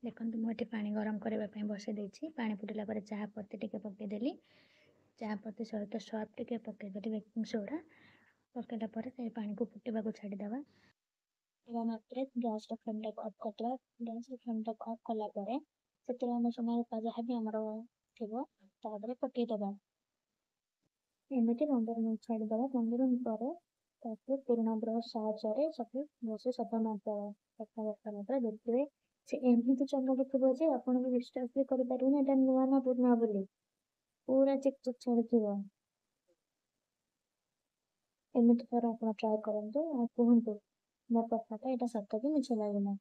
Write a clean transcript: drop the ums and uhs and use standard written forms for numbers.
ଦେଖନ୍ତୁ ମୁଁ ଏଠି ପାଣି ଗରମ କରିବା ପାଇଁ ବସାଇ ଦେଇଛି। ପାଣି ଫୁଟିଲା ପରେ ଚାହା ପତି ଟିକେ ପକାଇଦେଲି। ଚାହା ପତି ସହିତ ସର୍ଫ ଟିକେ ପକାଇଦେଲି, ବେକିଂ ସୋଡ଼ା ପକାଇଲା ପରେ ସେ ପାଣିକୁ ଫୁଟିବାକୁ ଛାଡ଼ିଦେବା। ଫୁଟିବା ମାତ୍ରେ ଗ୍ୟାସ୍ର ଫ୍ଲେମ୍ଟାକୁ ଅଫ୍ କରିଦେବା। ଗ୍ୟାସ୍ର ଫ୍ଲେମ୍ଟାକୁ ଅଫ୍ କଲା ପରେ ସେଥିରେ ଆମେ ସୋନାଲିକା ଯାହା ବି ଆମର ଥିବ ତା ଦେହରେ ପକାଇଦେବା। ଏମିତି 15 ମିନିଟ୍ ଛାଡ଼ିଦେବା। 15 ମିନିଟ୍ ପରେ ତାକୁ ପୁରୁଣା ବ୍ରସ୍ ସାହାଯ୍ୟରେ ସବୁ ଭଲସେ ସଫା ମାରିଦେବା। ସଫା କରିସାରିଲା ପରେ ଦେଖିବେ ସେ ଏମିତି ଚମକୁଥିବ ଯେ ଆପଣ ବି ବିଶ୍ୱାସ ବି କରିପାରିବେନି ଏଇଟା ନୂଆ ନା ପୁରୁଣା ବୋଲି। ପୁରା ଚିକ୍ ଚିକ୍ ଛାଡ଼ୁଥିବ। ଏମିତି ଥରେ ଆପଣ ଟ୍ରାଏ କରନ୍ତୁ ଆଉ କୁହନ୍ତୁ ମୋ କଥାଟା ଏଇଟା ସତ କି ମିଛ ଲାଗିଲା।